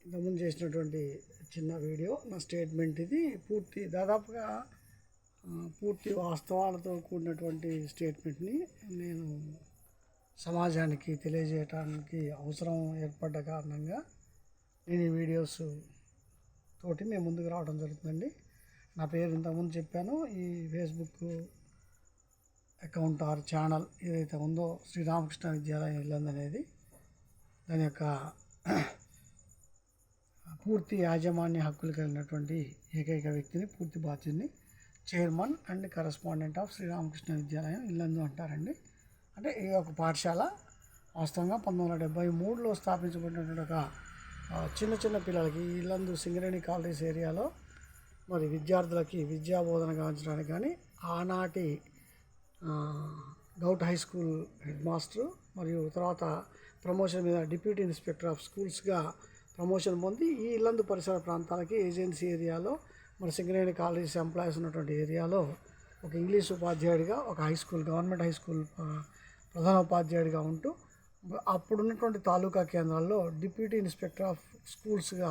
ఇంతకుముందు చేసినటువంటి చిన్న వీడియో నా స్టేట్మెంట్ ఇది దాదాపుగా పూర్తి వాస్తవాలతో కూడినటువంటి స్టేట్మెంట్ని నేను సమాజానికి తెలియజేయడానికి అవసరం ఏర్పడ్డ కారణంగా నేను ఈ వీడియోస్ తోటి మేము ముందుకు రావడం జరుగుతుందండి. నా పేరు ఇంతకుముందు చెప్పాను. ఈ ఫేస్బుక్ అకౌంట్ ఆర్ ఛానల్ ఏదైతే ఉందో శ్రీరామకృష్ణ విద్యాలయం ఇల్లందు అనేది, దాని యొక్క పూర్తి యాజమాన్య హక్కులు కలిగినటువంటి ఏకైక వ్యక్తిని, పూర్తి బాధ్యతని chairman and correspondent of Sri Ramakrishna విద్యాలయం ఇల్లందు అంటారండి. అంటే ఈ ఒక పాఠశాల వాస్తవంగా 1973లో స్థాపించబడినటువంటి ఒక చిన్న పిల్లలకి ఇల్లందు సింగరేణి కాలనీస్ ఏరియాలో మరి విద్యార్థులకి విద్యా బోధన గావించడానికి కానీ ఆనాటి govt high school head master మరియు తర్వాత ప్రమోషన్ మీద డిప్యూటీ ఇన్స్పెక్టర్ ఆఫ్ స్కూల్స్గా ప్రమోషన్ పొంది ఈ ఇల్లందు పరిసర ప్రాంతాలకి ఏజెన్సీ ఏరియాలో మన సింగరేణి కాలేజ్ ఎంప్లాయీస్ ఉన్నటువంటి ఏరియాలో ఒక ఇంగ్లీష్ ఉపాధ్యాయుడిగా, ఒక high school government high school ప్రధాన ఉపాధ్యాయుడిగా ఉంటూ అప్పుడున్నటువంటి తాలూకా కేంద్రాల్లో డిప్యూటీ ఇన్స్పెక్టర్ ఆఫ్ స్కూల్స్గా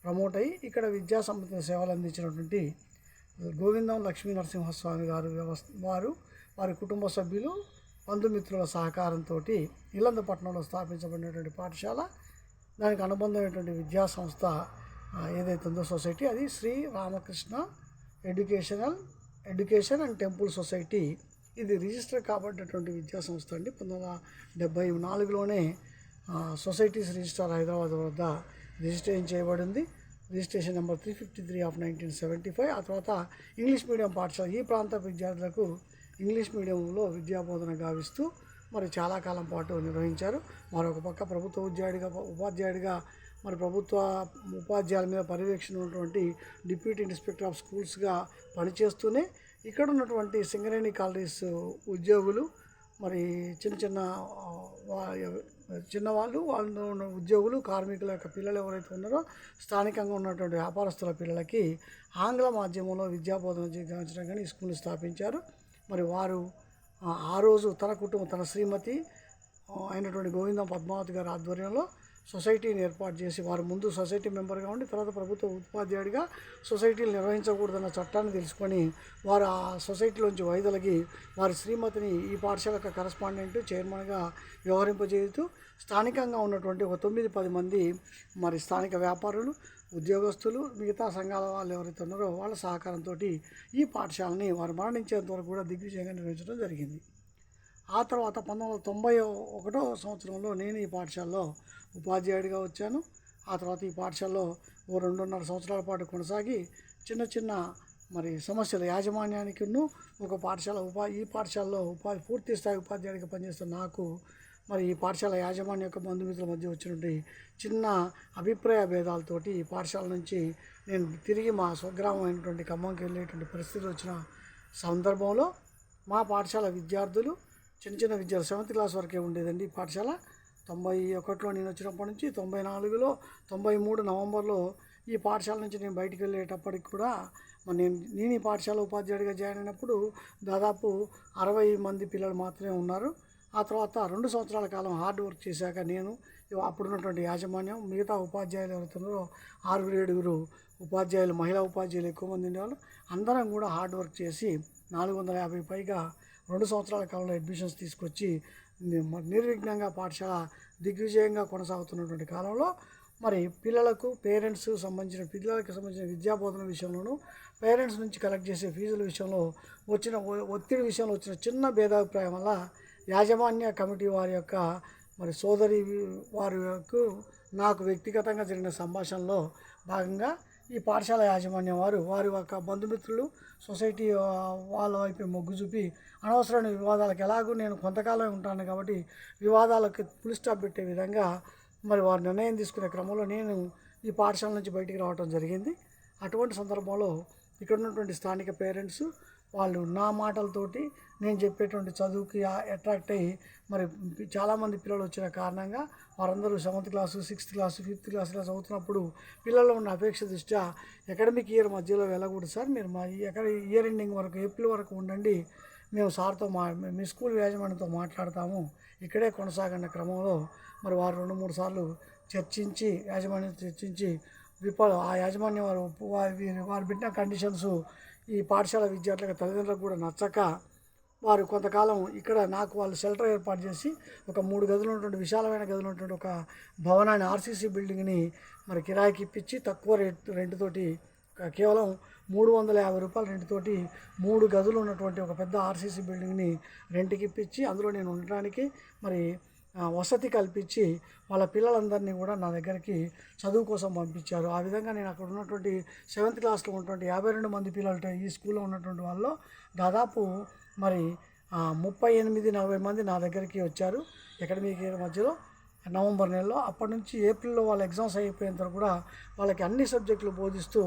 ప్రమోట్ అయ్యి ఇక్కడ విద్యా సంబంధిత సేవలు అందించినటువంటి గోవిందం లక్ష్మీ నరసింహస్వామి గారు వారి కుటుంబ సభ్యులు, బంధుమిత్రుల సహకారంతో ఇల్లందు పట్టణంలో స్థాపించబడినటువంటి పాఠశాల, దానికి అనుబంధమైనటువంటి విద్యా సంస్థ ఏదైతే ఉందో సొసైటీ, అది Sri Ramakrishna education and temple society. ఇది రిజిస్టర్ కాబడినటువంటి విద్యా సంస్థ అండి. 1974లోనే సొసైటీస్ రిజిస్టర్ హైదరాబాద్ వద్ద రిజిస్ట్రేషన్ చేయబడింది. Registration number 353 of 1975. ఆ తర్వాత ఇంగ్లీష్ మీడియం పాఠశాల ఈ ప్రాంత విద్యార్థులకు ఇంగ్లీష్ మీడియంలో విద్యాబోధన గావిస్తూ మరి చాలా కాలం పాటు నిర్వహించారు. మరొక పక్క ప్రభుత్వ ఉపాధ్యాయుడిగా మరి ప్రభుత్వ ఉపాధ్యాయుల మీద పర్యవేక్షణ ఉన్నటువంటి డిప్యూటీ ఇన్స్పెక్టర్ ఆఫ్ స్కూల్స్గా పనిచేస్తూనే ఇక్కడ ఉన్నటువంటి సింగరేణి కాలనీస్ ఉద్యోగులు, మరి చిన్నవాళ్ళు, వాళ్ళు ఉన్న ఉద్యోగులు, కార్మికుల యొక్క పిల్లలు ఎవరైతే ఉన్నారో స్థానికంగా ఉన్నటువంటి వ్యాపారస్తుల పిల్లలకి ఆంగ్ల మాధ్యమంలో విద్యాబోధన చేయించడం కానీ ఈ స్కూల్ని స్థాపించారు. మరి వారు ఆ రోజు తన శ్రీమతి అయినటువంటి గోవిందం పద్మావతి గారి ఆధ్వర్యంలో సొసైటీని ఏర్పాటు చేసి, వారు ముందు సొసైటీ మెంబర్గా ఉండి తర్వాత ప్రభుత్వ ఉపాధ్యాయుడిగా సొసైటీలు నిర్వహించకూడదన్న చట్టాన్ని తెలుసుకొని వారు ఆ సొసైటీలోంచి వైదొలగి వారి శ్రీమతిని ఈ పాఠశాలకు కరస్పాండెంట్ చైర్మన్గా వ్యవహరింపజేస్తూ స్థానికంగా ఉన్నటువంటి ఒక 9-10 మంది మరి స్థానిక వ్యాపారులు, ఉద్యోగస్తులు, మిగతా సంఘాల వాళ్ళు ఎవరైతే ఉన్నారో వాళ్ళ సహకారంతో ఈ పాఠశాలని వారు మరణించేంత వరకు కూడా దిగ్విజయంగా నిర్వహించడం జరిగింది. ఆ తర్వాత 1991వ సంవత్సరంలో నేను ఈ పాఠశాలలో ఉపాధ్యాయుడిగా వచ్చాను. ఆ తర్వాత ఈ పాఠశాలలో 2.5 సంవత్సరాల పాటు కొనసాగి చిన్న మరి సమస్యల యాజమాన్యానికి ఒక పాఠశాల ఈ పాఠశాలలో పూర్తి స్థాయి ఉపాధ్యాయుడిగా పనిచేస్తున్న నాకు మరి ఈ పాఠశాల యాజమాన్య యొక్క బంధుమిత్రుల మధ్య వచ్చినటువంటి చిన్న అభిప్రాయ భేదాలతోటి ఈ పాఠశాల నుంచి నేను తిరిగి మా స్వగ్రామం అయినటువంటి ఖమ్మంకి వెళ్ళేటువంటి పరిస్థితి వచ్చిన సందర్భంలో మా పాఠశాల విద్యార్థులు చిన్న విద్యార్థులు 7th క్లాస్ వరకే ఉండేదండి ఈ పాఠశాల. 91లో నేను వచ్చినప్పటి నుంచి 94లో 93 నవంబర్లో ఈ పాఠశాల నుంచి నేను బయటికి వెళ్ళేటప్పటికి కూడా నేను ఈ పాఠశాల ఉపాధ్యాయుడిగా జాయిన్ అయినప్పుడు దాదాపు 60 మంది పిల్లలు మాత్రమే ఉన్నారు. ఆ తర్వాత 2 సంవత్సరాల కాలం హార్డ్ వర్క్ చేశాక నేను అప్పుడున్నటువంటి యాజమాన్యం, మిగతా ఉపాధ్యాయులు ఎవరుతున్నారో 6-7 ఉపాధ్యాయులు, మహిళా ఉపాధ్యాయులు ఎక్కువ మంది ఉండేవాళ్ళు, అందరం కూడా హార్డ్ వర్క్ చేసి 450 పైగా 2 సంవత్సరాల కాలంలో అడ్మిషన్స్ తీసుకొచ్చి నిర్విఘ్నంగా పాఠశాల దిగ్విజయంగా కొనసాగుతున్నటువంటి కాలంలో మరి పిల్లలకు సంబంధించిన విద్యాబోధన విషయంలోనూ, పేరెంట్స్ నుంచి కలెక్ట్ చేసే ఫీజుల విషయంలో వచ్చిన ఒత్తిడి విషయంలో వచ్చిన చిన్న భేదాభిప్రాయం వల్ల యాజమాన్య కమిటీ వారి యొక్క మరి సోదరి వారి యొక్క నాకు వ్యక్తిగతంగా జరిగిన సంభాషణలో భాగంగా ఈ పాఠశాల యాజమాన్యం వారి యొక్క బంధుమిత్రులు, సొసైటీ వాళ్ళ వైపు మొగ్గు చూపి అనవసరమైన వివాదాలకు, ఎలాగూ నేను కొంతకాలం ఉంటాను కాబట్టి వివాదాలకు ఫుల్ స్టాప్ పెట్టే విధంగా మరి వారు నిర్ణయం తీసుకునే క్రమంలో నేను ఈ పాఠశాల నుంచి బయటికి రావడం జరిగింది. అటువంటి సందర్భంలో ఇక్కడ ఉన్నటువంటి స్థానిక పేరెంట్స్ వాళ్ళు నా మాటలతోటి నేను చెప్పేటువంటి చదువుకి అట్రాక్ట్ అయ్యి మరి చాలామంది పిల్లలు వచ్చిన కారణంగా వారందరూ 7th class, 6th class, 5th class ఇలా చదువుతున్నప్పుడు పిల్లల్లో ఉన్న అపేక్ష దృష్ట్యా అకాడమిక్ ఇయర్ మధ్యలో వెళ్ళకూడదు సార్, మీరు మా ఇయర్ ఎండింగ్ వరకు ఏప్రిల్ వరకు ఉండండి, మేము సార్తో మీ స్కూల్ యాజమాన్యంతో మాట్లాడతాము, ఇక్కడే కొనసాగన్న క్రమంలో మరి వారు 2-3 సార్లు చర్చించి యాజమాన్యంతో చర్చించి ఆ యాజమాన్యం వారు పెట్టిన కండిషన్స్ ఈ పాఠశాల విద్యార్థులకు తల్లిదండ్రులకు కూడా నచ్చక వారు కొంతకాలం ఇక్కడ నాకు వాళ్ళు షెల్టర్ ఏర్పాటు చేసి ఒక 3 గదులు ఉన్నటువంటి విశాలమైన గదులు ఉన్నటువంటి ఒక భవనాన్ని ఆర్సీసీ బిల్డింగ్ని మరి కిరాయికి ఇప్పించి తక్కువ రెంట్ తోటి కేవలం 350 రూపాయల రెంట్ తోటి 3 గదులు ఉన్నటువంటి ఒక పెద్ద ఆర్సీసీ బిల్డింగ్ని రెంట్కి ఇప్పించి అందులో నేను ఉండడానికి మరి వసతి కల్పించి వాళ్ళ పిల్లలందరినీ కూడా నా దగ్గరికి చదువు కోసం పంపించారు. ఆ విధంగా నేను అక్కడ ఉన్నటువంటి 7th క్లాస్లో ఉన్నటువంటి 52 మంది పిల్లలతో ఈ స్కూల్లో ఉన్నటువంటి వాళ్ళు దాదాపు మరి 38-40 మంది నా దగ్గరికి వచ్చారు అకాడమిక్ ఇయర్ మధ్యలో నవంబర్ నెలలో. అప్పటి నుంచి ఏప్రిల్లో వాళ్ళ ఎగ్జామ్స్ అయిపోయేంత కూడా వాళ్ళకి అన్ని సబ్జెక్టులు బోధిస్తూ